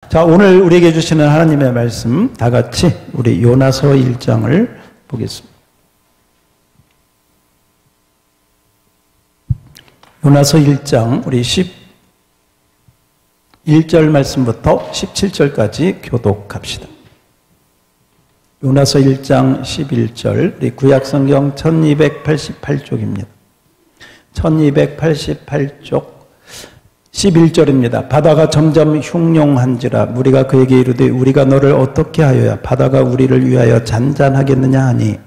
자, 오늘 우리에게 주시는 하나님의 말씀 다 같이 우리 요나서 1장을 보겠습니다. 요나서 1장 우리 11절 말씀부터 17절까지 교독합시다. 요나서 1장 11절 우리 구약성경 1288쪽입니다. 1288쪽 11절입니다. 바다가 점점 흉룡한지라 무리가 그에게 이르되 우리가 너를 어떻게 하여야 바다가 우리를 위하여 잔잔하겠느냐 하니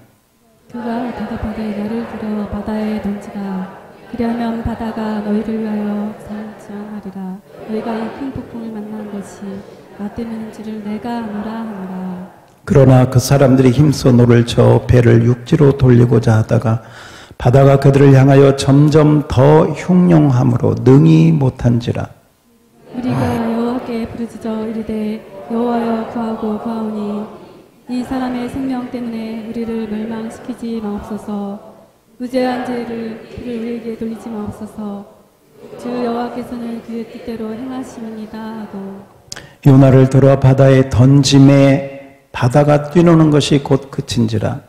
그가 대답하되 나를 들어 바다에 던지라. 그리하면 바다가 너희를 위하여 잔잔하리라. 너희가 이 큰 폭풍을 만난 것이 나 때문인지를 내가 아노라 하노라. 그러나 그 사람들이 힘써 노를 저 배를 육지로 돌리고자 하다가 바다가 그들을 향하여 점점 더 흉룡함으로 능히 못한지라. 우리가 여호와께 부르짖어 이르되 여호와여 구하고 구하오니 이 사람의 생명 때문에 우리를 멸망시키지 마옵소서. 무죄한 죄를 우리에게 돌리지 마옵소서. 주 여호와께서는 그의 뜻대로 행하시니이다 하고 요나를 들어 바다에 던짐에 바다가 뛰노는 것이 곧 그친지라.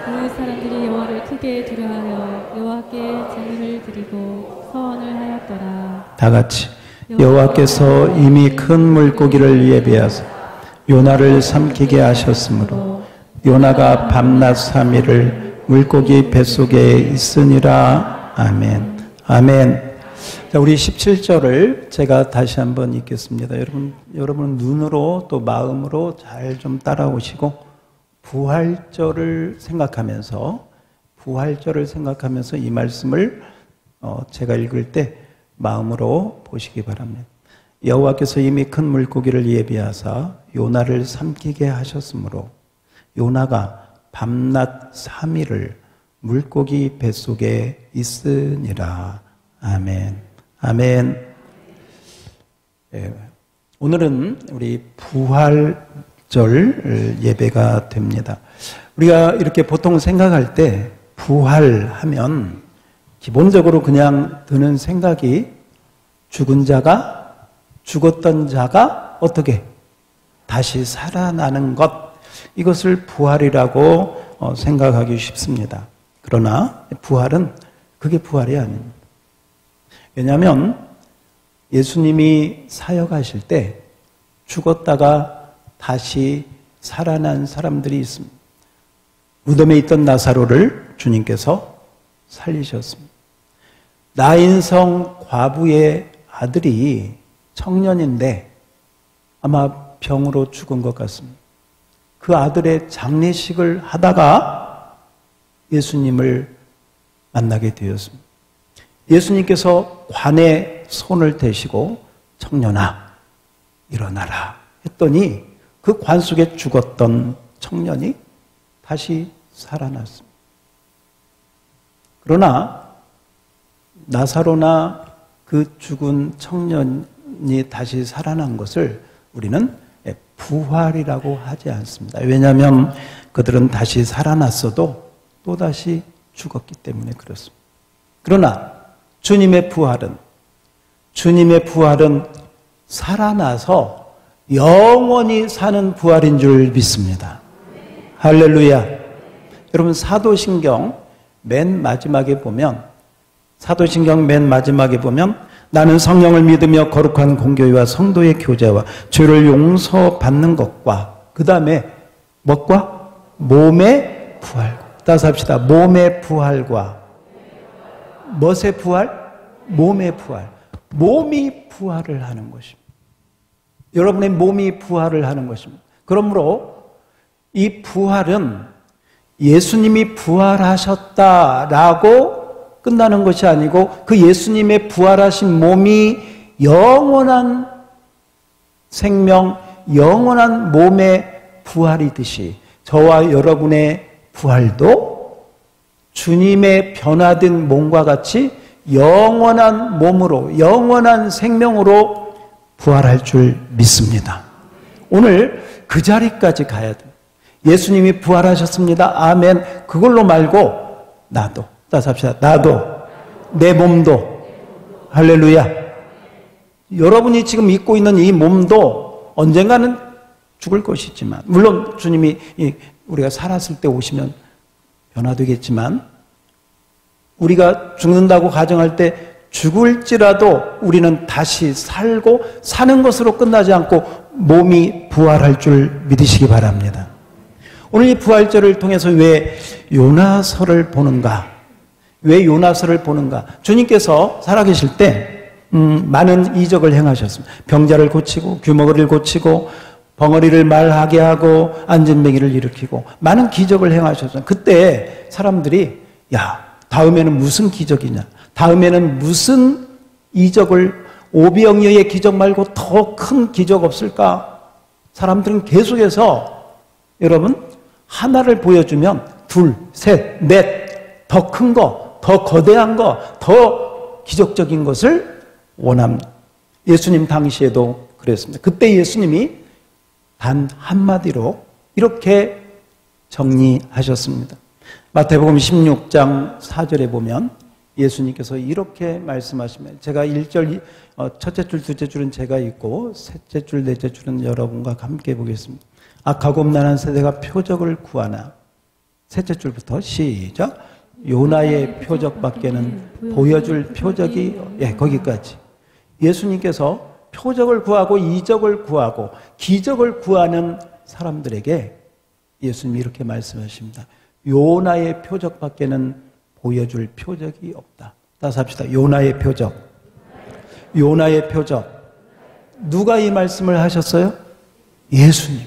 그 사람들이 여호와를 크게 두려워하여 여호와께 제물을 드리고 서원을 하였더라. 다 같이 여호와께서 이미 큰 물고기를 예비하사 요나를 삼키게 하셨으므로 요나가 밤낮 3일을 물고기 뱃속에 있으니라. 아멘. 아멘. 자, 우리 17절을 제가 다시 한번 읽겠습니다. 여러분 눈으로 또 마음으로 잘 좀 따라오시고 부활절을 생각하면서 이 말씀을 제가 읽을 때 마음으로 보시기 바랍니다. 여호와께서 이미 큰 물고기를 예비하사 요나를 삼키게 하셨으므로 요나가 밤낮 3일을 물고기 뱃속에 있으니라. 아멘. 아멘. 네, 오늘은 우리 부활절 예배가 됩니다. 우리가 이렇게 보통 생각할 때 부활하면 기본적으로 그냥 드는 생각이 죽었던 자가 어떻게 다시 살아나는 것, 이것을 부활이라고 생각하기 쉽습니다. 그러나 부활은 그게 부활이 아닙니다. 왜냐하면 예수님이 사역하실 때 죽었다가 다시 살아난 사람들이 있습니다. 무덤에 있던 나사로를 주님께서 살리셨습니다. 나인성 과부의 아들이 청년인데 아마 병으로 죽은 것 같습니다. 그 아들의 장례식을 하다가 예수님을 만나게 되었습니다. 예수님께서 관에 손을 대시고 청년아 일어나라 했더니 그 관 속에 죽었던 청년이 다시 살아났습니다. 그러나 나사로나 그 죽은 청년이 다시 살아난 것을 우리는 부활이라고 하지 않습니다. 왜냐하면 그들은 다시 살아났어도 또다시 죽었기 때문에 그렇습니다. 그러나 주님의 부활은 살아나서 영원히 사는 부활인 줄 믿습니다. 할렐루야. 여러분 사도신경 맨 마지막에 보면 나는 성령을 믿으며 거룩한 공교회와 성도의 교제와 죄를 용서받는 것과 그 다음에 무엇과? 몸의 부활. 따라서 합시다. 몸의 부활과 무엇의 부활? 몸의 부활. 몸이 부활을 하는 것입니다. 여러분의 몸이 부활을 하는 것입니다. 그러므로 이 부활은 예수님이 부활하셨다라고 끝나는 것이 아니고 그 예수님의 부활하신 몸이 영원한 생명, 영원한 몸의 부활이듯이 저와 여러분의 부활도 주님의 변화된 몸과 같이 영원한 몸으로, 영원한 생명으로 부활할 줄 믿습니다. 오늘 그 자리까지 가야 돼요. 예수님이 부활하셨습니다. 아멘. 그걸로 말고 나도, 따라서 합시다. 나도, 내 몸도, 할렐루야. 여러분이 지금 입고 있는 이 몸도 언젠가는 죽을 것이지만, 물론 주님이 우리가 살았을 때 오시면 변화되겠지만, 우리가 죽는다고 가정할 때 죽을지라도 우리는 다시 살고 사는 것으로 끝나지 않고 몸이 부활할 줄 믿으시기 바랍니다. 오늘 이 부활절을 통해서 왜 요나서를 보는가? 왜 요나서를 보는가? 주님께서 살아계실 때 많은 이적을 행하셨습니다. 병자를 고치고 규모를 고치고 벙어리를 말하게 하고 안진뱅이를 일으키고 많은 기적을 행하셨어요. 그때 사람들이 야, 다음에는 무슨 기적이냐? 다음에는 무슨 이적을, 오병이어의 기적 말고 더 큰 기적 없을까? 사람들은 계속해서 여러분 하나를 보여주면 둘, 셋, 넷, 더 큰 거, 더 거대한 거, 더 기적적인 것을 원합니다. 예수님 당시에도 그랬습니다. 그때 예수님이 단 한마디로 이렇게 정리하셨습니다. 마태복음 16장 4절에 보면 예수님께서 이렇게 말씀하시면, 제가 1절, 첫째 줄, 둘째 줄은 제가 읽고 셋째 줄, 넷째 줄은 여러분과 함께 보겠습니다. 악하고 음란한 세대가 표적을 구하나, 셋째 줄부터 시작. 요나의 표적밖에는 보여줄 표적이, 거기까지. 예수님께서 표적을 구하고 이적을 구하고 기적을 구하는 사람들에게 예수님이 이렇게 말씀하십니다. 요나의 표적밖에는 보여줄 표적이 없다. 따라서 합시다. 요나의 표적. 요나의 표적. 누가 이 말씀을 하셨어요? 예수님.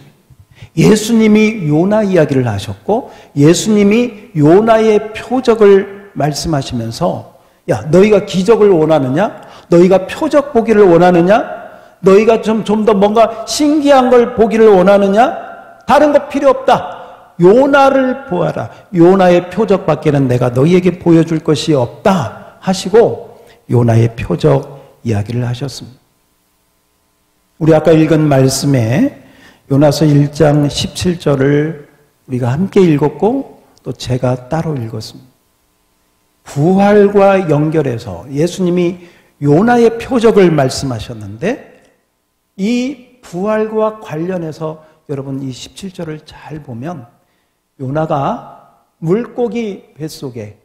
예수님이 요나 이야기를 하셨고 예수님이 요나의 표적을 말씀하시면서 야, 너희가 기적을 원하느냐? 너희가 표적 보기를 원하느냐? 너희가 좀 더 뭔가 신기한 걸 보기를 원하느냐? 다른 거 필요 없다. 요나를 보아라. 요나의 표적밖에는 내가 너희에게 보여줄 것이 없다 하시고 요나의 표적 이야기를 하셨습니다. 우리 아까 읽은 말씀에 요나서 1장 17절을 우리가 함께 읽었고 또 제가 따로 읽었습니다. 부활과 연결해서 예수님이 요나의 표적을 말씀하셨는데 이 부활과 관련해서 여러분 이 17절을 잘 보면 요나가 물고기 뱃속에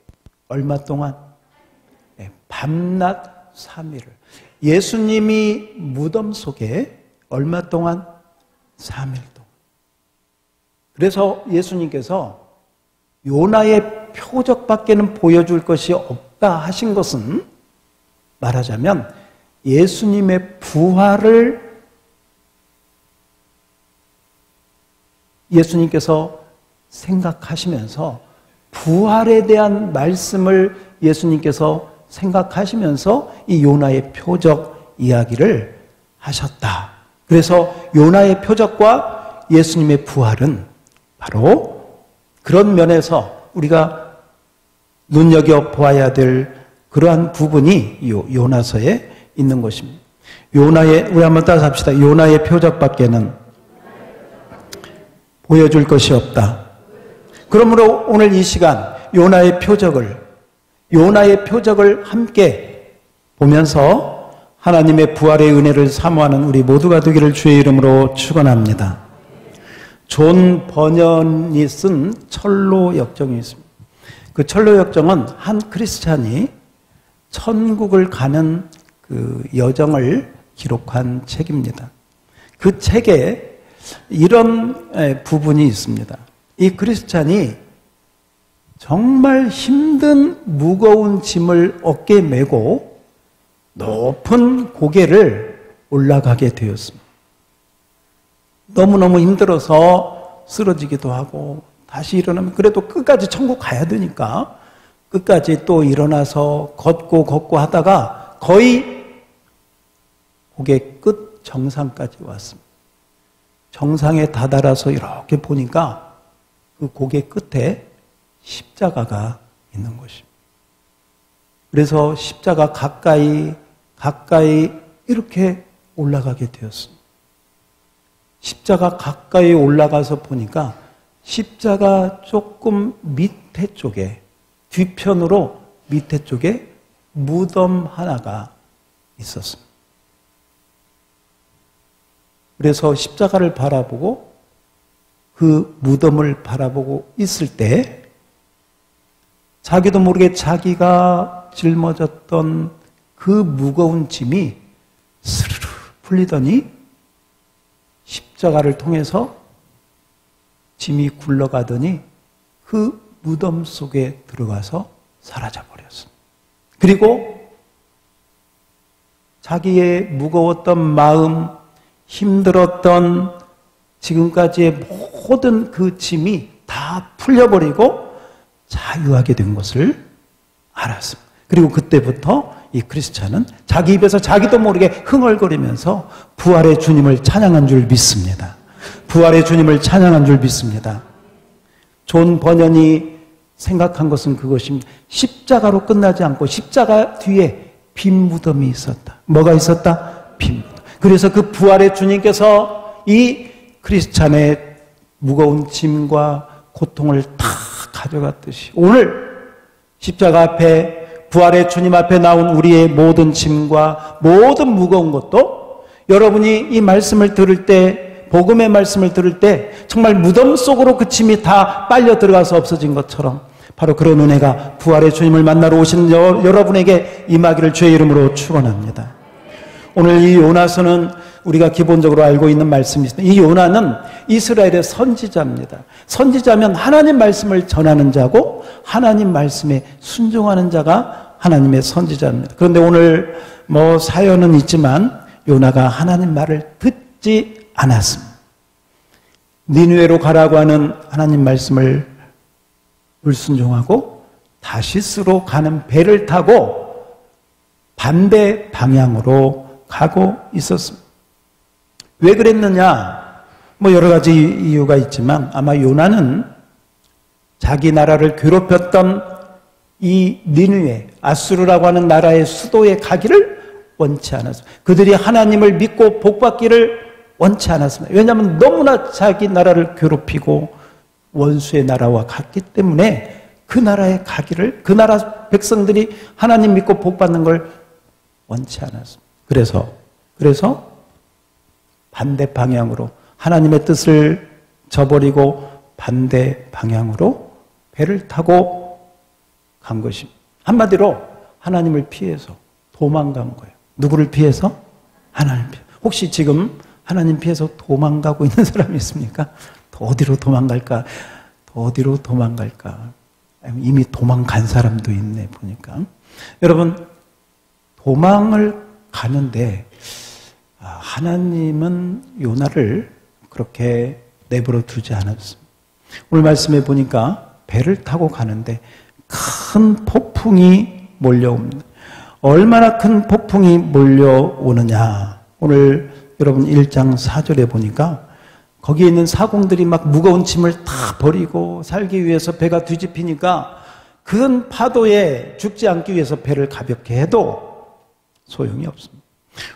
얼마 동안? 밤낮 3일을. 예수님이 무덤 속에 얼마 동안? 3일 동안. 그래서 예수님께서 요나의 표적밖에는 보여줄 것이 없다 하신 것은 말하자면 예수님의 부활을 예수님께서 생각하시면서 부활에 대한 말씀을 예수님께서 생각하시면서 이 요나의 표적 이야기를 하셨다. 그래서 요나의 표적과 예수님의 부활은 바로 그런 면에서 우리가 눈여겨보아야 될 그러한 부분이 요나서에 있는 것입니다. 우리 한번 따라서 합시다. 요나의 표적밖에는 보여줄 것이 없다. 그러므로 오늘 이 시간 요나의 표적을 함께 보면서 하나님의 부활의 은혜를 사모하는 우리 모두가 되기를 주의 이름으로 축원합니다. 존 버년이 쓴 철로 역정이 있습니다. 그 철로 역정은 한 크리스찬이 천국을 가는 그 여정을 기록한 책입니다. 그 책에 이런 부분이 있습니다. 이 크리스찬이 정말 힘든 무거운 짐을 어깨에 메고 높은 고개를 올라가게 되었습니다. 너무너무 힘들어서 쓰러지기도 하고 다시 일어나면 그래도 끝까지 천국 가야 되니까 끝까지 또 일어나서 걷고 하다가 거의 고개 끝 정상까지 왔습니다. 정상에 다다라서 이렇게 보니까 그 고개 끝에 십자가가 있는 것입니다. 그래서 십자가 가까이 이렇게 올라가게 되었습니다. 십자가 가까이 올라가서 보니까 십자가 조금 밑에 쪽에 뒤편으로 밑에 쪽에 무덤 하나가 있었습니다. 그래서 십자가를 바라보고 그 무덤을 바라보고 있을 때 자기도 모르게 자기가 짊어졌던 그 무거운 짐이 스르르 풀리더니 십자가를 통해서 짐이 굴러가더니 그 무덤 속에 들어가서 사라져버렸습니다. 그리고 자기의 무거웠던 마음, 힘들었던 지금까지의 모든 그 짐이 다 풀려버리고 자유하게 된 것을 알았습니다. 그리고 그때부터 이 크리스찬은 자기 입에서 자기도 모르게 흥얼거리면서 부활의 주님을 찬양한 줄 믿습니다. 부활의 주님을 찬양한 줄 믿습니다. 존 버년이 생각한 것은 그것입니다. 십자가로 끝나지 않고 십자가 뒤에 빈 무덤이 있었다. 뭐가 있었다? 빈 무덤. 그래서 그 부활의 주님께서 이 크리스찬의 무거운 짐과 고통을 다 가져갔듯이 오늘 십자가 앞에 부활의 주님 앞에 나온 우리의 모든 짐과 모든 무거운 것도 여러분이 이 말씀을 들을 때, 복음의 말씀을 들을 때 정말 무덤 속으로 그 짐이 다 빨려 들어가서 없어진 것처럼 바로 그런 은혜가 부활의 주님을 만나러 오신 여러분에게 임하기를 주의 이름으로 축원합니다. 오늘 이 요나서는 우리가 기본적으로 알고 있는 말씀이 있습니다. 이 요나는 이스라엘의 선지자입니다. 선지자면 하나님 말씀을 전하는 자고 하나님 말씀에 순종하는 자가 하나님의 선지자입니다. 그런데 오늘 사연은 있지만 요나가 하나님 말을 듣지 않았습니다. 니느웨로 가라고 하는 하나님 말씀을 불순종하고 다시스로 가는 배를 타고 반대 방향으로 가고 있었습니다. 왜 그랬느냐? 여러 가지 이유가 있지만 아마 요나는 자기 나라를 괴롭혔던 이 니느웨, 아수르라고 하는 나라의 수도에 가기를 원치 않았습니다. 그들이 하나님을 믿고 복받기를 원치 않았습니다. 왜냐하면 너무나 자기 나라를 괴롭히고 원수의 나라와 같기 때문에 그 나라에 가기를, 그 나라 백성들이 하나님 믿고 복받는 걸 원치 않았습니다. 그래서 반대 방향으로 하나님의 뜻을 저버리고 반대 방향으로 배를 타고 간 것입니다. 한마디로 하나님을 피해서 도망간 거예요. 누구를 피해서? 하나님 피해서. 혹시 지금 하나님 피해서 도망가고 있는 사람이 있습니까? 어디로 도망갈까? 어디로 도망갈까? 이미 도망간 사람도 있네 보니까. 여러분, 도망을 가는데 하나님은 요나를 그렇게 내버려 두지 않았습니다. 오늘 말씀해 보니까 배를 타고 가는데 큰 폭풍이 몰려옵니다. 얼마나 큰 폭풍이 몰려오느냐. 오늘 여러분 1장 4절에 보니까 거기에 있는 사공들이 막 무거운 짐을 다 버리고 살기 위해서 배가 뒤집히니까 큰 파도에 죽지 않기 위해서 배를 가볍게 해도 소용이 없습니다.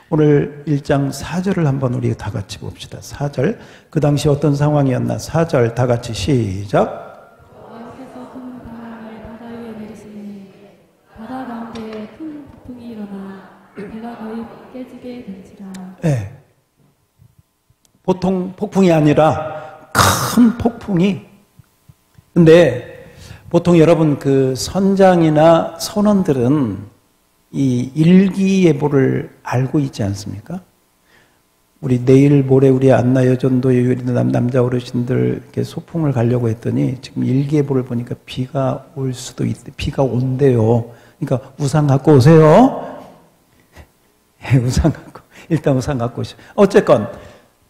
오늘 1장 4절을 한번 우리 다 같이 봅시다. 4절. 그 당시 어떤 상황이었나? 4절 다 같이 시작. 여호와께서 큰 바람을 바다 위에 내리시니 바다 가운데에 큰 폭풍이 일어나 배가 거의 깨지게 된지라. 네. 보통 폭풍이 아니라 큰 폭풍이. 근데 보통 여러분 그 선장이나 선원들은 이 일기예보를 알고 있지 않습니까? 우리 내일 모레 우리 안나여전도의 남자 어르신들 이렇게 소풍을 가려고 했더니 지금 일기예보를 보니까 비가 올 수도 있대. 비가 온대요. 그러니까 우산 갖고 오세요. 예, 우산 갖고. 일단 우산 갖고 오시죠. 어쨌건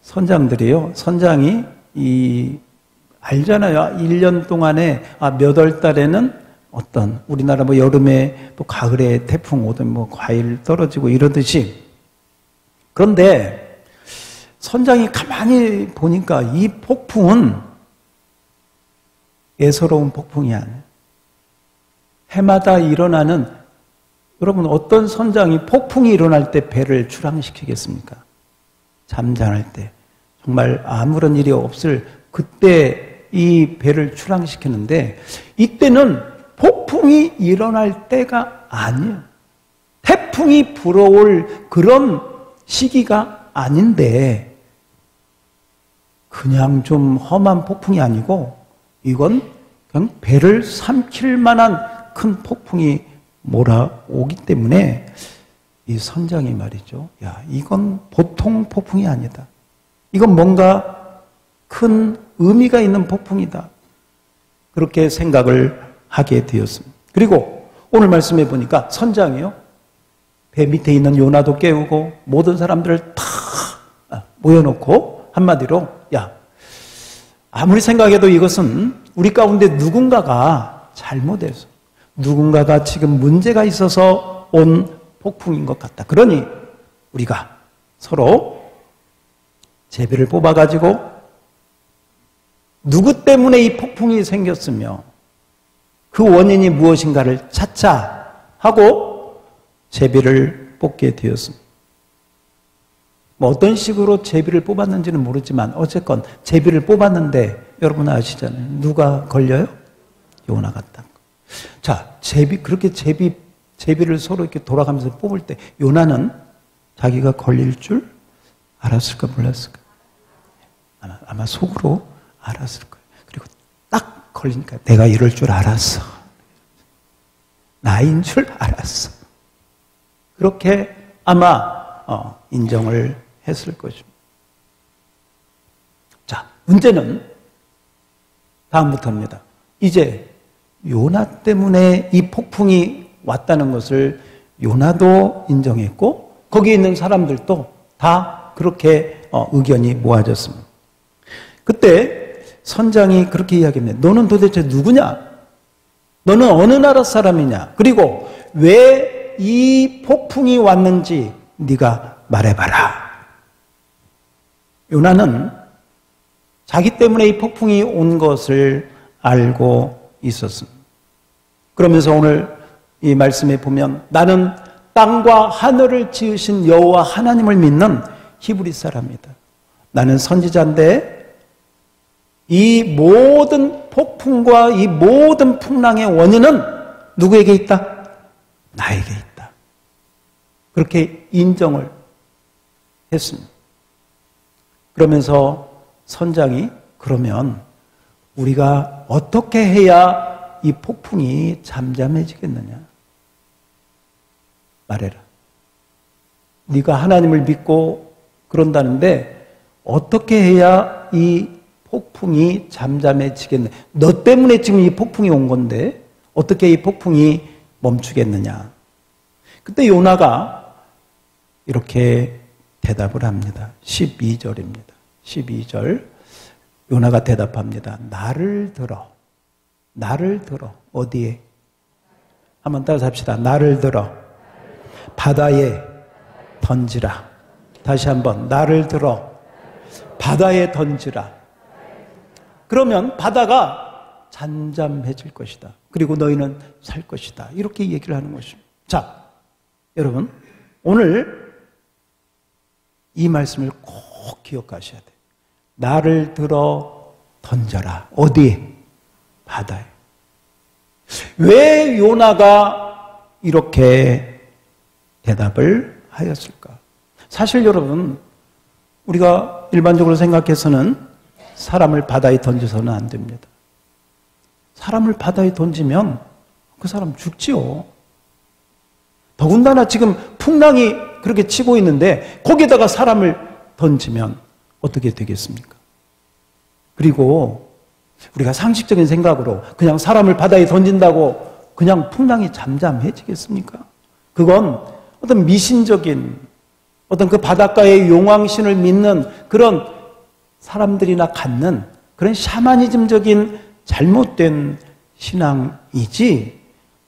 선장들이요. 선장이 알잖아요. 1년 동안에 몇 월 달에는 어떤 우리나라 여름에 또 가을에 태풍 오든 과일 떨어지고 이러듯이. 그런데 선장이 가만히 보니까 이 폭풍은 예사로운 폭풍이 아니에요. 해마다 일어나는, 여러분 어떤 선장이 폭풍이 일어날 때 배를 출항시키겠습니까? 잠잠할 때 정말 아무런 일이 없을 그때 이 배를 출항시키는데 이때는 폭풍이 일어날 때가 아니에요. 태풍이 불어올 그런 시기가 아닌데 그냥 좀 험한 폭풍이 아니고 이건 그냥 배를 삼킬 만한 큰 폭풍이 몰아오기 때문에 이 선장이 말이죠. 야, 이건 보통 폭풍이 아니다. 이건 뭔가 큰 의미가 있는 폭풍이다. 그렇게 생각을 하게 되었습니다. 그리고 오늘 말씀해 보니까 선장이요. 배 밑에 있는 요나도 깨우고 모든 사람들을 다 모여놓고 한마디로 야, 아무리 생각해도 이것은 우리 가운데 누군가가 잘못해서 누군가가 지금 문제가 있어서 온 폭풍인 것 같다. 그러니 우리가 서로 제비를 뽑아가지고 누구 때문에 이 폭풍이 생겼으며 그 원인이 무엇인가를 찾자 하고 제비를 뽑게 되었습니다. 뭐 어떤 식으로 제비를 뽑았는지는 모르지만 어쨌건 제비를 뽑았는데 여러분 아시잖아요. 누가 걸려요? 요나가 딱. 자, 그렇게 제비를 서로 이렇게 돌아가면서 뽑을 때 요나는 자기가 걸릴 줄 알았을까 몰랐을까? 아마 속으로 알았을 거예요. 그리고 딱 걸리니까 내가 이럴 줄 알았어. 나인 줄 알았어. 그렇게 아마 인정을 했을 것입니다. 자, 문제는 다음부터입니다. 이제 요나 때문에 이 폭풍이 왔다는 것을 요나도 인정했고 거기에 있는 사람들도 다 그렇게 의견이 모아졌습니다. 그때 선장이 그렇게 이야기합니다. 너는 도대체 누구냐? 너는 어느 나라 사람이냐? 그리고 왜 이 폭풍이 왔는지 네가 말해봐라. 요나는 자기 때문에 이 폭풍이 온 것을 알고 있었습니다. 그러면서 오늘 이 말씀에 보면 나는 땅과 하늘을 지으신 여호와 하나님을 믿는 히브리 사람이다. 나는 선지자인데 이 모든 폭풍과 이 모든 풍랑의 원인은 누구에게 있다? 나에게 있다. 그렇게 인정을 했습니다. 그러면서 선장이 그러면 우리가 어떻게 해야 이 폭풍이 잠잠해지겠느냐? 말해라. 네가 하나님을 믿고 그런다는데 어떻게 해야 이 폭풍이 잠잠해지겠느냐? 너 때문에 지금 이 폭풍이 온 건데 어떻게 이 폭풍이 멈추겠느냐? 그때 요나가 이렇게 대답을 합니다. 12절입니다. 12절 요나가 대답합니다. 나를 들어. 어디에? 한번 따라서 합시다. 나를 들어 바다에 던지라. 다시 한번 나를 들어 바다에 던지라. 그러면 바다가 잠잠해질 것이다. 그리고 너희는 살 것이다. 이렇게 얘기를 하는 것입니다. 자, 여러분 오늘 이 말씀을 꼭 기억하셔야 돼요. 나를 들어 던져라. 어디? 바다에. 왜 요나가 이렇게 대답을 하였을까? 사실 여러분 우리가 일반적으로 생각해서는 사람을 바다에 던져서는 안 됩니다. 사람을 바다에 던지면 그 사람 죽지요. 더군다나 지금 풍랑이 그렇게 치고 있는데 거기에다가 사람을 던지면 어떻게 되겠습니까? 그리고 우리가 상식적인 생각으로 그냥 사람을 바다에 던진다고 그냥 풍랑이 잠잠해지겠습니까? 그건 어떤 미신적인 어떤 그 바닷가의 용왕신을 믿는 그런 사람들이나 갖는 그런 샤머니즘적인 잘못된 신앙이지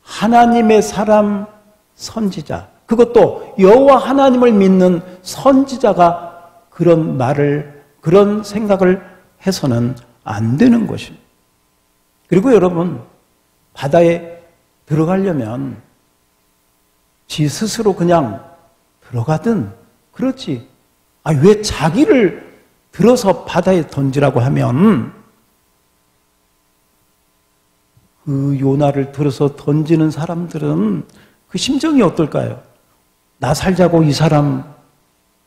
하나님의 사람 선지자, 그것도 여호와 하나님을 믿는 선지자가 그런 말을, 그런 생각을 해서는 안 되는 것입니다. 그리고 여러분, 바다에 들어가려면 지 스스로 그냥 들어가든 그렇지. 왜 자기를 들어서 바다에 던지라고 하면 그 요나를 들어서 던지는 사람들은 그 심정이 어떨까요? 나 살자고 이 사람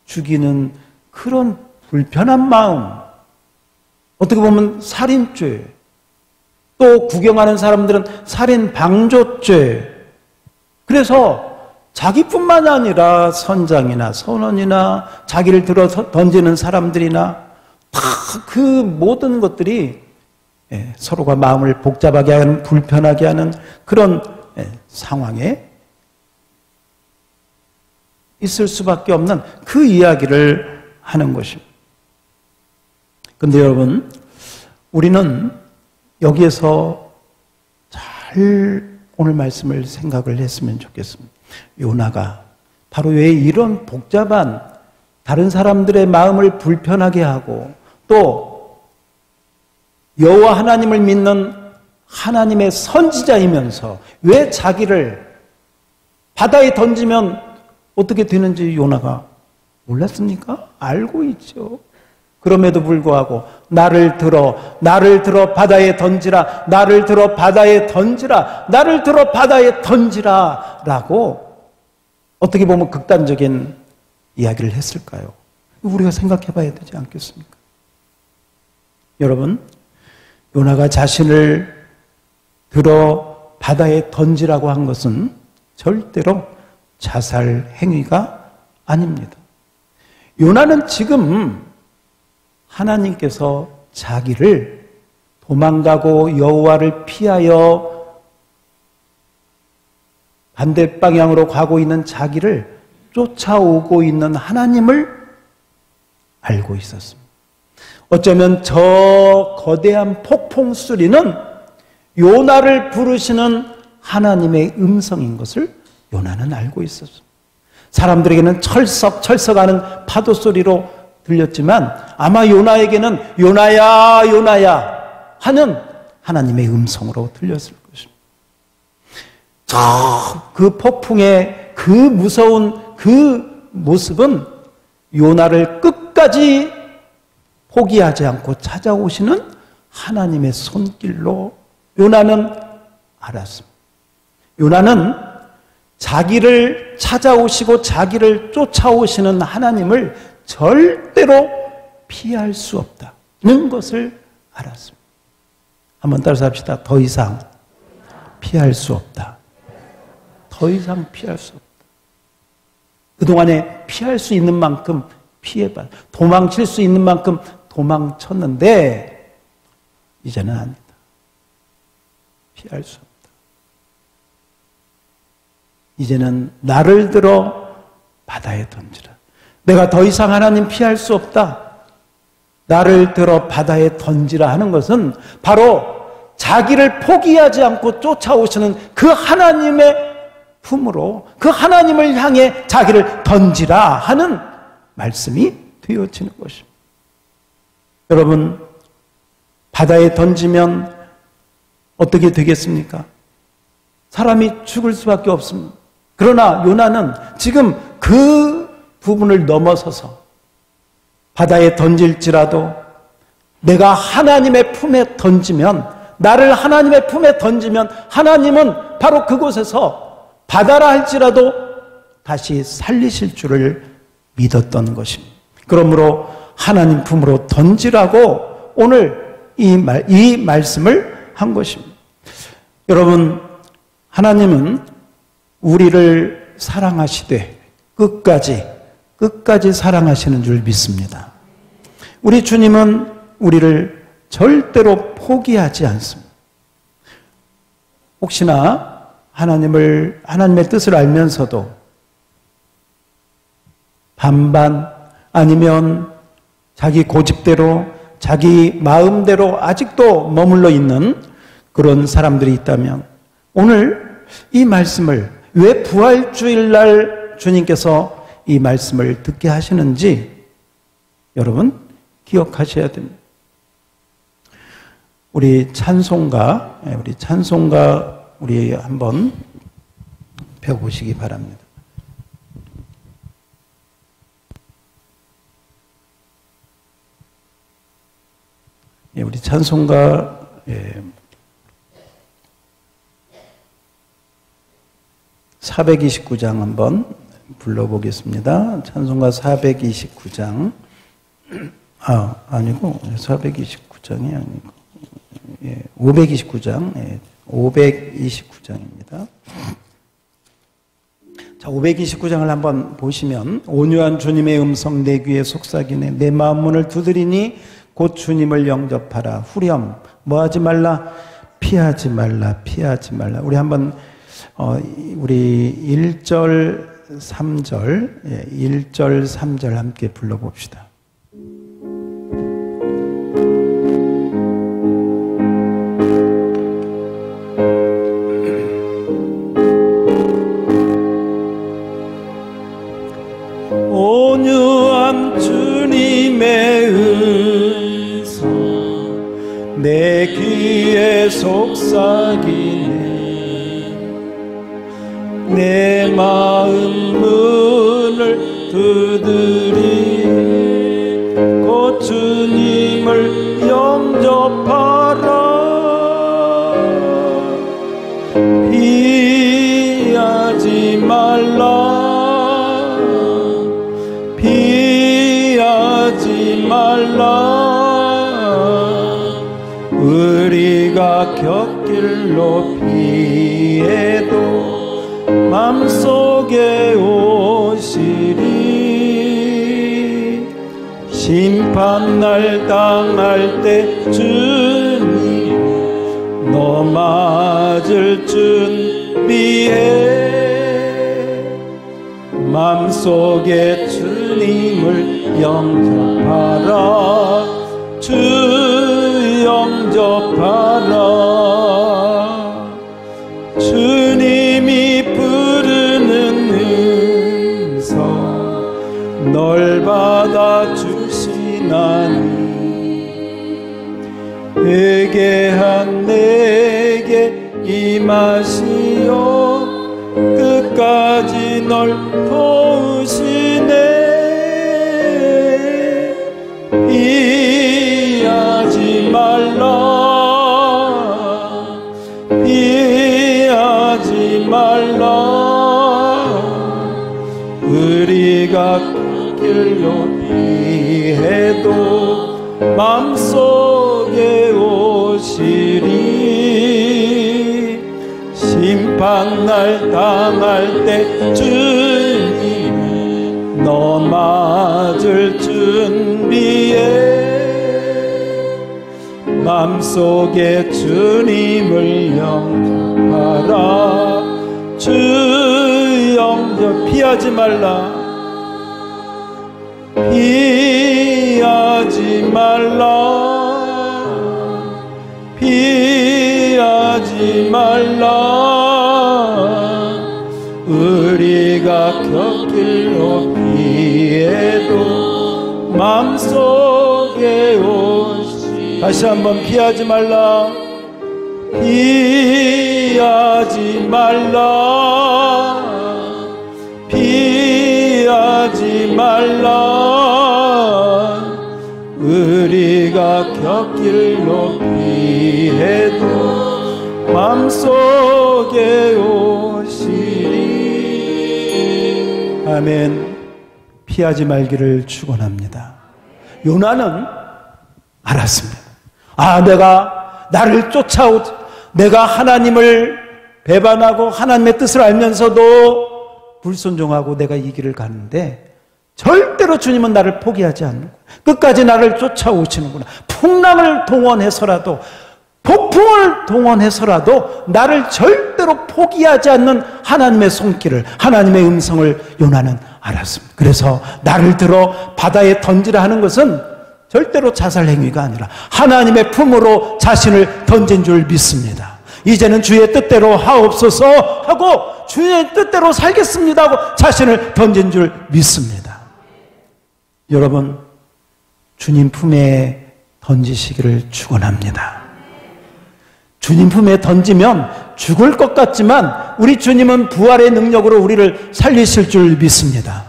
죽이는 그런 불편한 마음, 어떻게 보면 살인죄, 또 구경하는 사람들은 살인 방조죄. 그래서 자기뿐만 아니라 선장이나 선원이나 자기를 들어 던지는 사람들이나 다 그 모든 것들이 서로가 마음을 복잡하게 하는, 불편하게 하는 그런 상황에 있을 수밖에 없는 그 이야기를 하는 것입니다. 그런데 여러분, 우리는 여기에서 잘 오늘 말씀을 생각을 했으면 좋겠습니다. 요나가 바로 왜 이런 복잡한 다른 사람들의 마음을 불편하게 하고 또 여호와 하나님을 믿는 하나님의 선지자이면서 왜 자기를 바다에 던지면 어떻게 되는지 요나가 몰랐습니까? 알고 있죠. 그럼에도 불구하고 나를 들어 바다에 던지라, 나를 들어 바다에 던지라, 나를 들어 바다에 던지라 라고 어떻게 보면 극단적인 이야기를 했을까요? 우리가 생각해 봐야 되지 않겠습니까? 여러분, 요나가 자신을 들어 바다에 던지라고 한 것은 절대로 자살 행위가 아닙니다. 요나는 지금 하나님께서 자기를 도망가고 여호와를 피하여 반대 방향으로 가고 있는 자기를 쫓아오고 있는 하나님을 알고 있었습니다. 어쩌면 저 거대한 폭풍 소리는 요나를 부르시는 하나님의 음성인 것을 요나는 알고 있었습니다. 사람들에게는 철썩하는 파도 소리로 들렸지만 아마 요나에게는 요나야 요나야 하는 하나님의 음성으로 들렸을 것입니다. 그 폭풍의 그 무서운 그 모습은 요나를 끝까지 포기하지 않고 찾아오시는 하나님의 손길로 요나는 알았습니다. 요나는 자기를 찾아오시고 자기를 쫓아오시는 하나님을 절대로 피할 수 없다는 것을 알았습니다. 한번 따라서 합시다. 더 이상 피할 수 없다. 더 이상 피할 수 없다. 그동안에 피할 수 있는 만큼 피해봐. 도망칠 수 있는 만큼 도망쳤는데 이제는 아니다. 피할 수 없다. 이제는 나를 들어 바다에 던지라. 내가 더 이상 하나님 피할 수 없다. 나를 들어 바다에 던지라 하는 것은 바로 자기를 포기하지 않고 쫓아오시는 그 하나님의 품으로 그 하나님을 향해 자기를 던지라 하는 말씀이 되어지는 것입니다. 여러분, 바다에 던지면 어떻게 되겠습니까? 사람이 죽을 수밖에 없습니다. 그러나 요나는 지금 그 부분을 넘어서서 바다에 던질지라도 내가 하나님의 품에 던지면, 나를 하나님의 품에 던지면 하나님은 바로 그곳에서 바다라 할지라도 다시 살리실 줄을 믿었던 것입니다. 그러므로 하나님 품으로 던지라고 오늘 이 말씀을 한 것입니다. 여러분, 하나님은 우리를 사랑하시되 끝까지 사랑하시는 줄 믿습니다. 우리 주님은 우리를 절대로 포기하지 않습니다. 혹시나 하나님의 뜻을 알면서도 반반 아니면 자기 고집대로 자기 마음대로 아직도 머물러 있는 그런 사람들이 있다면 오늘 이 말씀을 왜 부활주일날 주님께서 이 말씀을 듣게 하시는지 여러분 기억하셔야 됩니다. 우리 찬송가 우리 한번 배워보시기 바랍니다. 우리 찬송가 429장 한번 불러보겠습니다. 찬송가 429장 아니고 429장 529장이 아니고 529장 529장입니다. 자, 529장을 한번 보시면 온유한 주님의 음성 내 귀에 속삭이네 내 마음 문을 두드리니 곧 주님을 영접하라. 후렴 뭐하지 말라 피하지 말라 피하지 말라. 우리 한번 우리 1절 3절 1절 3절 함께 불러봅시다. 온유한 주님의 음성 내 귀에 속삭이네 내 마음 문을 두드리 곧 주님을 영접하라. 피하지 말라 피하지 말라. 우리가 곁길로 피해도 맘속에 오시리. 심판날 당할 때 주님 너 맞을 준비해. 맘속에 주님을 영접하라. 주 영접하라. 주님이 부르는 음성 널 받아주시나니 회개한 내게 임하시오. 끝까지 널 도우시네. 피하지 말라 피하지 말라. 우리가 길로 피해도 맘속에 오시리. 심판날 당할 때 주님 너 맞을 준비해. 맘속에 주님을 영접하라. 주 영접 피하지 말라 피하지 말라 피하지 말라. 우리가 곁길로 피해도 맘속에 오시. 다시 한번 피하지 말라 피하지 말라 피하지 말라. 우리가 곁길로 피해도 맘속에 오시리. 아멘. 피하지 말기를 축원합니다. 요나는 알았습니다. 내가 나를 쫓아오지, 내가 하나님을 배반하고 하나님의 뜻을 알면서도 불순종하고 내가 이 길을 가는데 절대로 주님은 나를 포기하지 않는 거야. 끝까지 나를 쫓아오시는구나. 풍랑을 동원해서라도 폭풍을 동원해서라도 나를 절대로 포기하지 않는 하나님의 손길을, 하나님의 음성을 요나는 알았습니다. 그래서 나를 들어 바다에 던지라 하는 것은 절대로 자살 행위가 아니라 하나님의 품으로 자신을 던진 줄 믿습니다. 이제는 주의 뜻대로 하옵소서 하고 주의 뜻대로 살겠습니다 하고 자신을 던진 줄 믿습니다. 여러분, 주님 품에 던지시기를 축원합니다. 주님 품에 던지면 죽을 것 같지만 우리 주님은 부활의 능력으로 우리를 살리실 줄 믿습니다.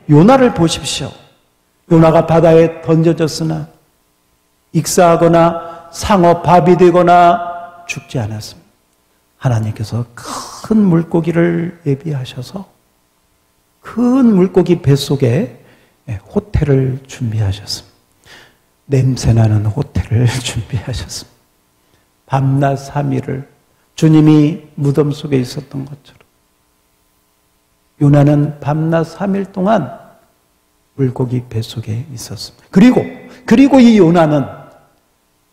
요나를 보십시오. 요나가 바다에 던져졌으나 익사하거나 상어 밥이 되거나 죽지 않았습니다. 하나님께서 큰 물고기를 예비하셔서 큰 물고기 뱃속에 호텔을 준비하셨습니다. 냄새나는 호텔을 준비하셨습니다. 밤낮 3일을 주님이 무덤 속에 있었던 것처럼 요나는 밤낮 3일 동안 물고기 뱃속에 있었습니다. 그리고 이 요나는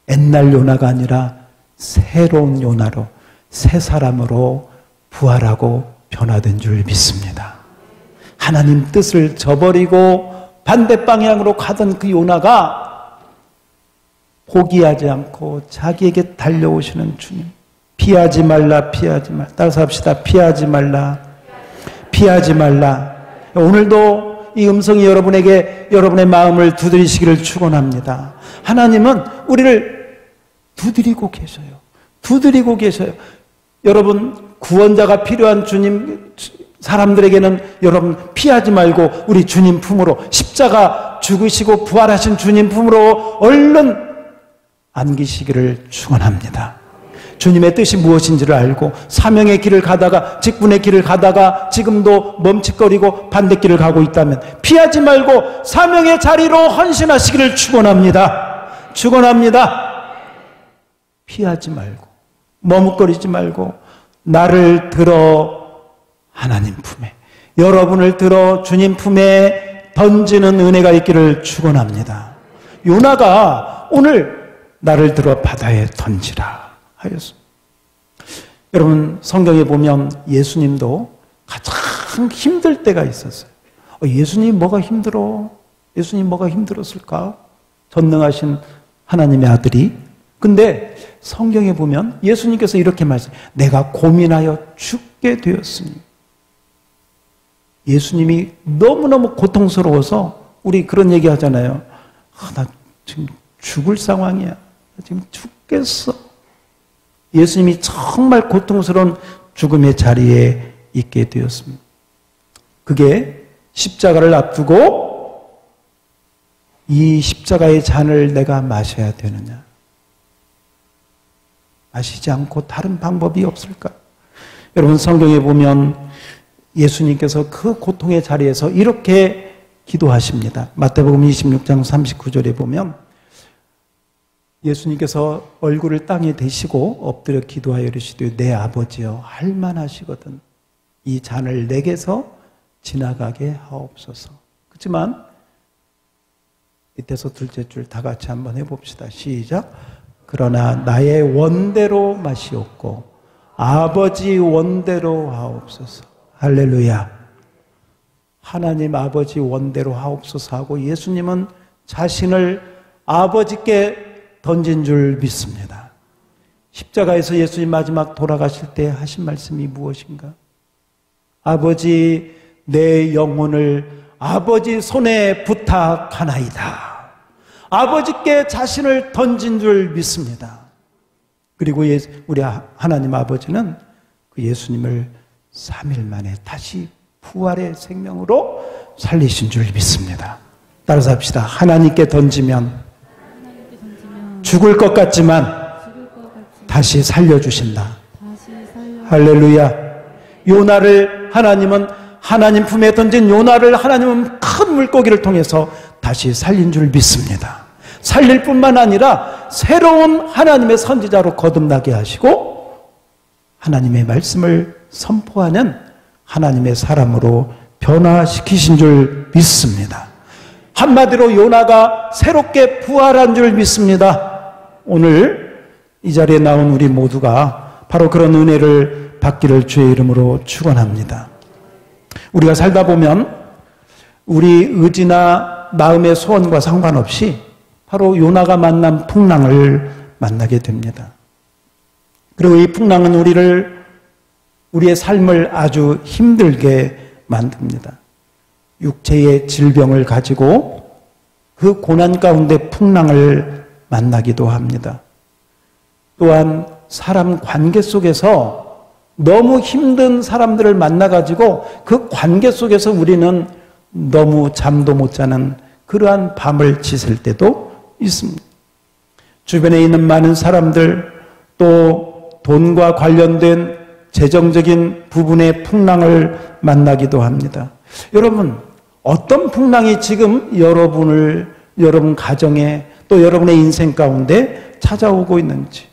옛날 요나가 아니라 새로운 요나로 새 사람으로 부활하고 변화된 줄 믿습니다. 하나님 뜻을 저버리고 반대 방향으로 가던 그 요나가 포기하지 않고 자기에게 달려오시는 주님. 피하지 말라, 피하지 말라. 따라서 합시다. 피하지 말라, 피하지 말라. 오늘도 이 음성이 여러분에게 여러분의 마음을 두드리시기를 축원합니다. 하나님은 우리를 두드리고 계셔요. 두드리고 계셔요. 여러분, 구원자가 필요한 주님 사람들에게는 여러분 피하지 말고 우리 주님 품으로, 십자가 죽으시고 부활하신 주님 품으로 얼른 안기시기를 축원합니다. 주님의 뜻이 무엇인지를 알고 사명의 길을 가다가, 직분의 길을 가다가 지금도 멈칫거리고 반대길을 가고 있다면 피하지 말고 사명의 자리로 헌신하시기를 축원합니다. 축원합니다. 피하지 말고 머뭇거리지 말고 나를 들어 하나님 품에, 여러분을 들어 주님 품에 던지는 은혜가 있기를 축원합니다. 요나가 오늘 나를 들어 바다에 던지라 하였습니다. 여러분, 성경에 보면 예수님도 가장 힘들 때가 있었어요. 예수님 뭐가 힘들어? 예수님 뭐가 힘들었을까? 전능하신 하나님의 아들이. 근데 성경에 보면 예수님께서 이렇게 말씀해요. 내가 고민하여 죽게 되었으니. 예수님이 너무너무 고통스러워서 우리 그런 얘기 하잖아요. 나 지금 죽을 상황이야. 나 지금 죽겠어. 예수님이 정말 고통스러운 죽음의 자리에 있게 되었습니다. 그게 십자가를 앞두고 이 십자가의 잔을 내가 마셔야 되느냐? 마시지 않고 다른 방법이 없을까? 여러분, 성경에 보면 예수님께서 그 고통의 자리에서 이렇게 기도하십니다. 마태복음 26장 39절에 보면 예수님께서 얼굴을 땅에 대시고 엎드려 기도하여 이르시되 내 아버지여 할만하시거든 이 잔을 내게서 지나가게 하옵소서. 그렇지만 밑에서 둘째 줄 다 같이 한번 해봅시다. 시작. 그러나 나의 원대로 마시옵고 아버지 원대로 하옵소서. 할렐루야. 하나님 아버지 원대로 하옵소서 하고 예수님은 자신을 아버지께 던진 줄 믿습니다. 십자가에서 예수님 마지막 돌아가실 때 하신 말씀이 무엇인가? 아버지, 내 영혼을 아버지 손에 부탁하나이다. 아버지께 자신을 던진 줄 믿습니다. 그리고 우리 하나님 아버지는 그 예수님을 3일 만에 다시 부활의 생명으로 살리신 줄 믿습니다. 따라서 합시다. 하나님께 던지면 죽을 것 같지만 다시 살려주신다. 할렐루야. 요나를 하나님은, 하나님 품에 던진 요나를 하나님은 큰 물고기를 통해서 다시 살린 줄 믿습니다. 살릴 뿐만 아니라 새로운 하나님의 선지자로 거듭나게 하시고 하나님의 말씀을 선포하는 하나님의 사람으로 변화시키신 줄 믿습니다. 한마디로 요나가 새롭게 부활한 줄 믿습니다. 오늘 이 자리에 나온 우리 모두가 바로 그런 은혜를 받기를 주의 이름으로 축원합니다. 우리가 살다 보면 우리 의지나 마음의 소원과 상관없이 바로 요나가 만난 풍랑을 만나게 됩니다. 그리고 이 풍랑은 우리의 삶을 아주 힘들게 만듭니다. 육체의 질병을 가지고 그 고난 가운데 풍랑을 만나기도 합니다. 또한 사람 관계 속에서 너무 힘든 사람들을 만나가지고 그 관계 속에서 우리는 너무 잠도 못 자는 그러한 밤을 지샐 때도 있습니다. 주변에 있는 많은 사람들, 또 돈과 관련된 재정적인 부분의 풍랑을 만나기도 합니다. 여러분, 어떤 풍랑이 지금 여러분 가정에, 또 여러분의 인생 가운데 찾아오고 있는지,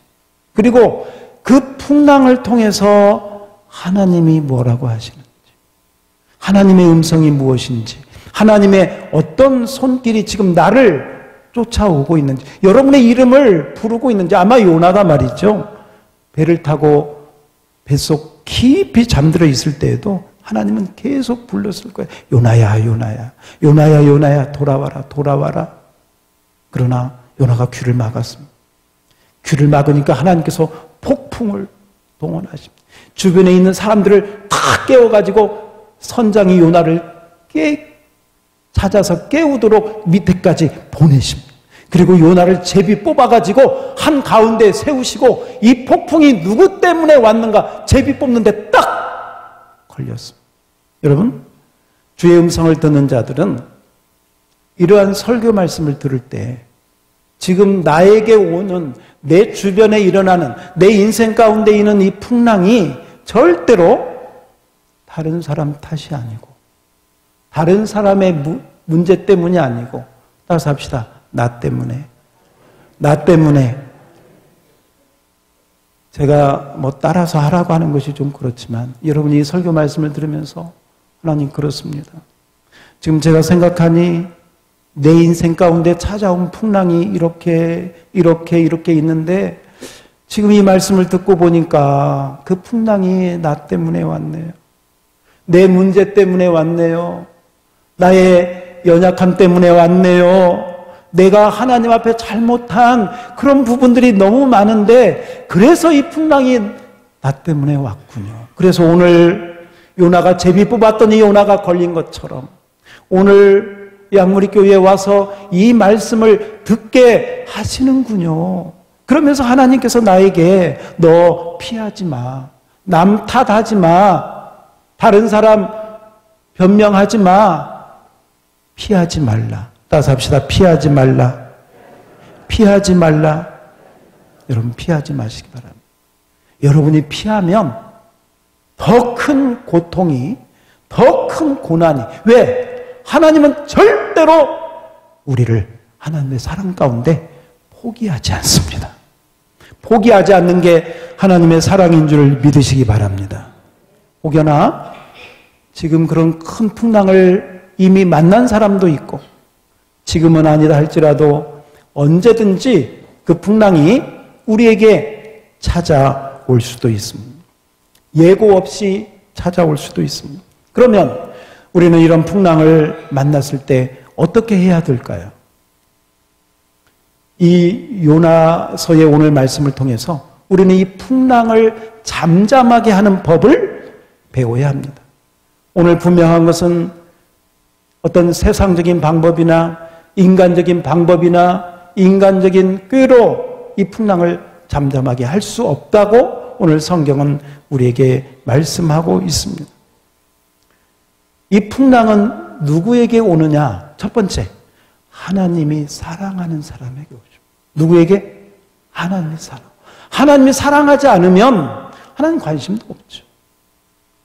그리고 그 풍랑을 통해서 하나님이 뭐라고 하시는지, 하나님의 음성이 무엇인지, 하나님의 어떤 손길이 지금 나를 쫓아오고 있는지, 여러분의 이름을 부르고 있는지. 아마 요나가 말이죠, 배를 타고 뱃속 깊이 잠들어 있을 때에도 하나님은 계속 불렀을 거예요. 요나야, 요나야, 요나야, 요나야, 돌아와라, 돌아와라. 그러나 요나가 귀를 막았습니다. 귀를 막으니까 하나님께서 폭풍을 동원하십니다. 주변에 있는 사람들을 다 깨워가지고 선장이 요나를 찾아서 깨우도록 밑에까지 보내십니다. 그리고 요나를 제비 뽑아가지고 한 가운데 세우시고, 이 폭풍이 누구 때문에 왔는가 제비 뽑는데 딱 걸렸습니다. 여러분, 주의 음성을 듣는 자들은 이러한 설교 말씀을 들을 때 지금 나에게 오는, 내 주변에 일어나는, 내 인생 가운데 있는 이 풍랑이 절대로 다른 사람 탓이 아니고, 다른 사람의 문제 때문이 아니고, 따라서 합시다. 나 때문에. 제가 뭐 따라서 하라고 하는 것이 좀 그렇지만, 여러분이 이 설교 말씀을 들으면서 하나님, 그렇습니다. 지금 제가 생각하니 내 인생 가운데 찾아온 풍랑이 이렇게 있는데, 지금 이 말씀을 듣고 보니까 그 풍랑이 나 때문에 왔네요. 내 문제 때문에 왔네요. 나의 연약함 때문에 왔네요. 내가 하나님 앞에 잘못한 그런 부분들이 너무 많은데, 그래서 이 풍랑이 나 때문에 왔군요. 그래서 오늘 요나가 제비 뽑았더니 요나가 걸린 것처럼, 오늘 양무리교회에 와서 이 말씀을 듣게 하시는군요. 그러면서 하나님께서 나에게 너 피하지 마, 남 탓하지 마, 다른 사람 변명하지 마, 피하지 말라. 따라서 합시다. 피하지 말라. 피하지 말라. 여러분, 피하지 마시기 바랍니다. 여러분이 피하면 더 큰 고통이, 더 큰 고난이. 왜? 하나님은 절대로 우리를 하나님의 사랑 가운데 포기하지 않습니다. 포기하지 않는 게 하나님의 사랑인 줄 믿으시기 바랍니다. 혹여나 지금 그런 큰 풍랑을 이미 만난 사람도 있고, 지금은 아니다 할지라도 언제든지 그 풍랑이 우리에게 찾아올 수도 있습니다. 예고 없이 찾아올 수도 있습니다. 그러면 우리는 이런 풍랑을 만났을 때 어떻게 해야 될까요? 이 요나서의 오늘 말씀을 통해서 우리는 이 풍랑을 잠잠하게 하는 법을 배워야 합니다. 오늘 분명한 것은 어떤 세상적인 방법이나 인간적인 방법이나 인간적인 꾀로 이 풍랑을 잠잠하게 할 수 없다고 오늘 성경은 우리에게 말씀하고 있습니다. 이 풍랑은 누구에게 오느냐? 첫 번째, 하나님이 사랑하는 사람에게 오죠. 누구에게? 하나님이 사랑. 하나님이 사랑하지 않으면 하나님 관심도 없죠.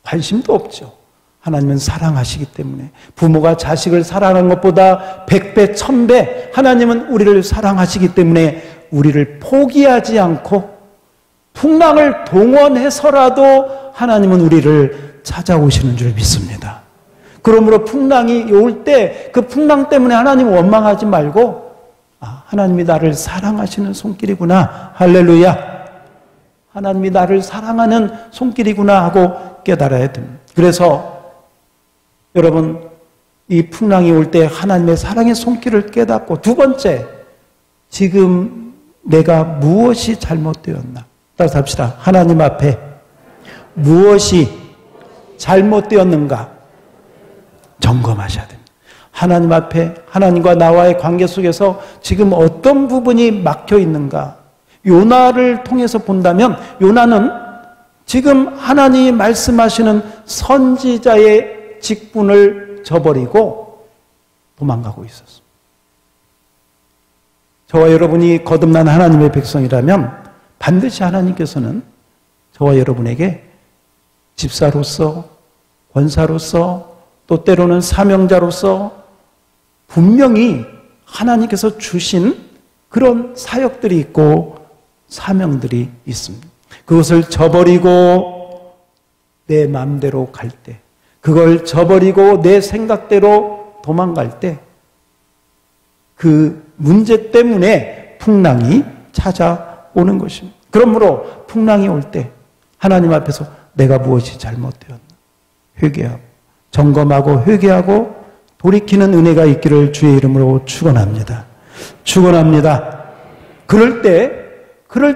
관심도 없죠. 하나님은 사랑하시기 때문에, 부모가 자식을 사랑하는 것보다 100배, 1000배 하나님은 우리를 사랑하시기 때문에 우리를 포기하지 않고 풍랑을 동원해서라도 하나님은 우리를 찾아오시는 줄 믿습니다. 그러므로 풍랑이 올 때 그 풍랑 때문에 하나님 원망하지 말고, 하나님이 나를 사랑하시는 손길이구나, 할렐루야, 하나님이 나를 사랑하는 손길이구나 하고 깨달아야 됩니다. 그래서 여러분, 이 풍랑이 올 때 하나님의 사랑의 손길을 깨닫고, 두 번째, 지금 내가 무엇이 잘못되었나? 따라서 합시다. 하나님 앞에 무엇이 잘못되었는가 점검하셔야 됩니다. 하나님 앞에, 하나님과 나와의 관계 속에서 지금 어떤 부분이 막혀 있는가? 요나를 통해서 본다면 요나는 지금 하나님이 말씀하시는 선지자의 직분을 저버리고 도망가고 있었습니다. 저와 여러분이 거듭난 하나님의 백성이라면 반드시 하나님께서는 저와 여러분에게 집사로서, 권사로서, 또 때로는 사명자로서 분명히 하나님께서 주신 그런 사역들이 있고 사명들이 있습니다. 그것을 저버리고 내 마음대로 갈 때, 그걸 저버리고 내 생각대로 도망갈 때 그 문제 때문에 풍랑이 찾아오는 것입니다. 그러므로 풍랑이 올 때 하나님 앞에서 내가 무엇이 잘못되었나 회개하고 점검하고 회개하고 돌이키는 은혜가 있기를 주의 이름으로 축원합니다. 축원합니다. 그럴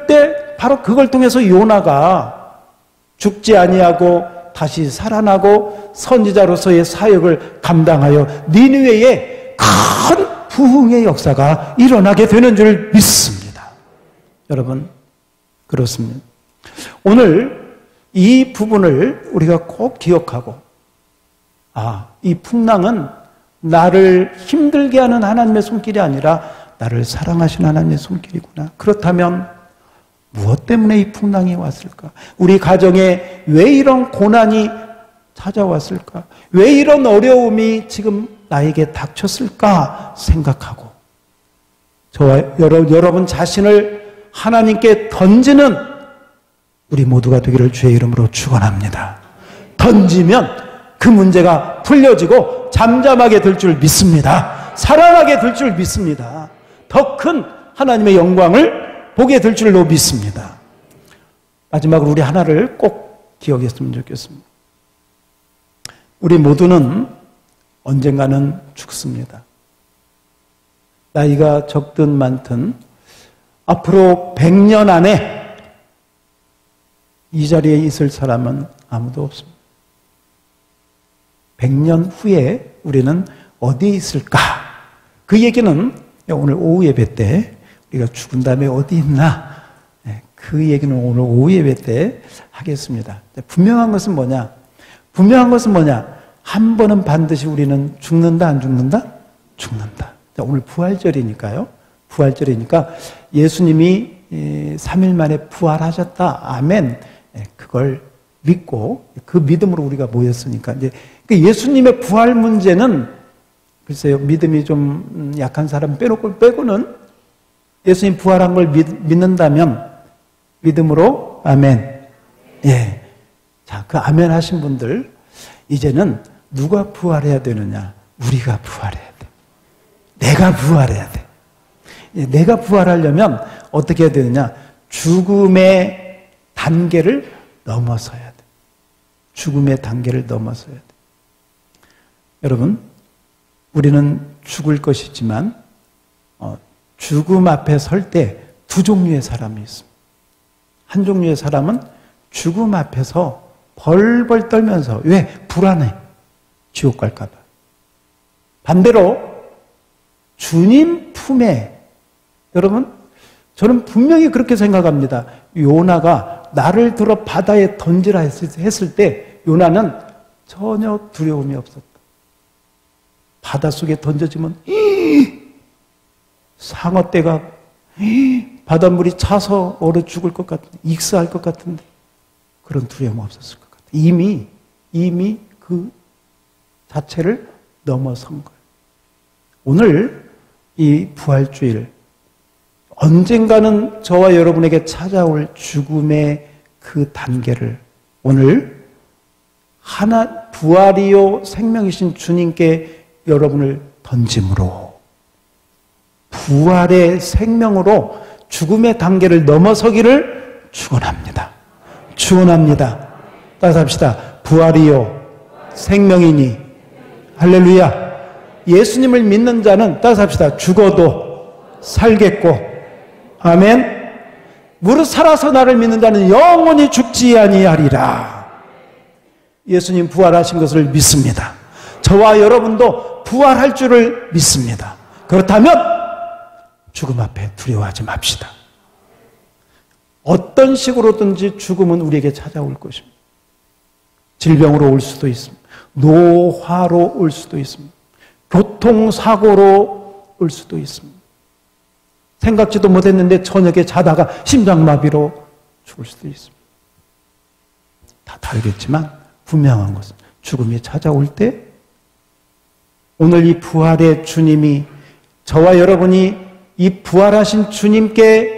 때 바로 그걸 통해서 요나가 죽지 아니하고 다시 살아나고 선지자로서의 사역을 감당하여 니느웨에 큰 부흥의 역사가 일어나게 되는 줄 믿습니다. 여러분, 그렇습니다. 오늘 이 부분을 우리가 꼭 기억하고, 이 풍랑은 나를 힘들게 하는 하나님의 손길이 아니라 나를 사랑하시는 하나님의 손길이구나. 그렇다면 무엇 때문에 이 풍랑이 왔을까? 우리 가정에 왜 이런 고난이 찾아왔을까? 왜 이런 어려움이 지금 나에게 닥쳤을까 생각하고 저와 여러분 자신을 하나님께 던지는 우리 모두가 되기를 주의 이름으로 축원합니다. 던지면 그 문제가 풀려지고 잠잠하게 될 줄 믿습니다. 살아나게 될 줄 믿습니다. 더 큰 하나님의 영광을 보게 될 줄로 믿습니다. 마지막으로 우리 하나를 꼭 기억했으면 좋겠습니다. 우리 모두는 언젠가는 죽습니다. 나이가 적든 많든 앞으로 100년 안에 이 자리에 있을 사람은 아무도 없습니다. 100년 후에 우리는 어디에 있을까? 그 얘기는 오늘 오후 예배 때 우리가 죽은 다음에 어디 있나? 그 얘기는 오늘 오후 예배 때 하겠습니다. 분명한 것은 뭐냐? 한 번은 반드시 우리는 죽는다, 안 죽는다? 죽는다. 오늘 부활절이니까요. 부활절이니까 예수님이 3일 만에 부활하셨다. 아멘. 그걸 믿고 그 믿음으로 우리가 모였으니까 이제 예수님의 부활 문제는 글쎄요, 믿음이 좀 약한 사람 빼고는 예수님 부활한 걸 믿는다면 믿음으로 아멘. 예. 자, 그 아멘 하신 분들 이제는 누가 부활해야 되느냐? 우리가 부활해야 돼. 내가 부활해야 돼. 내가 부활하려면 어떻게 해야 되느냐? 죽음의 단계를 넘어서야 돼. 죽음의 단계를 넘어서야 돼. 여러분, 우리는 죽을 것이지만 죽음 앞에 설 때 두 종류의 사람이 있습니다. 한 종류의 사람은 죽음 앞에서 벌벌 떨면서 왜? 불안해. 지옥 갈까 봐. 반대로 주님 품에, 여러분, 저는 분명히 그렇게 생각합니다. 요나가 나를 들어 바다에 던지라 했을 때 요나는 전혀 두려움이 없었다. 바닷속에 던져지면 상어떼가 바닷물이 차서 얼어 죽을 것 같은데, 익사할 것 같은데 그런 두려움 없었을 것 같아요. 이미 그 자체를 넘어선 거예요. 오늘 이 부활주일, 언젠가는 저와 여러분에게 찾아올 죽음의 그 단계를 오늘 부활이요 생명이신 주님께 여러분을 던짐으로 부활의 생명으로 죽음의 단계를 넘어서기를 축원합니다. 축원합니다. 따라서 합시다. 부활이요 생명이니 할렐루야. 예수님을 믿는 자는 따라서 합시다. 죽어도 살겠고 아멘. 무릇 살아서 나를 믿는 자는 영원히 죽지 아니하리라. 예수님 부활하신 것을 믿습니다. 저와 여러분도 부활할 줄을 믿습니다. 그렇다면 죽음 앞에 두려워하지 맙시다. 어떤 식으로든지 죽음은 우리에게 찾아올 것입니다. 질병으로 올 수도 있습니다. 노화로 올 수도 있습니다. 교통사고로 올 수도 있습니다. 생각지도 못했는데 저녁에 자다가 심장마비로 죽을 수도 있습니다. 다 다르겠지만 분명한 것은 죽음이 찾아올 때 오늘 이 부활의 주님이 저와 여러분이 이 부활하신 주님께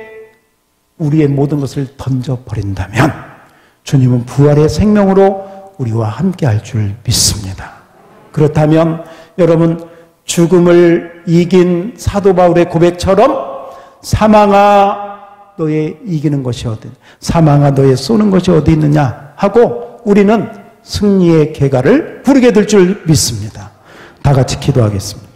우리의 모든 것을 던져버린다면 주님은 부활의 생명으로 우리와 함께 할 줄 믿습니다. 그렇다면 여러분, 죽음을 이긴 사도 바울의 고백처럼 사망아 너의 이기는 것이 어디 있느냐, 사망아 너의 쏘는 것이 어디 있느냐 하고 우리는 승리의 계가를 부르게 될 줄 믿습니다. 다 같이 기도하겠습니다.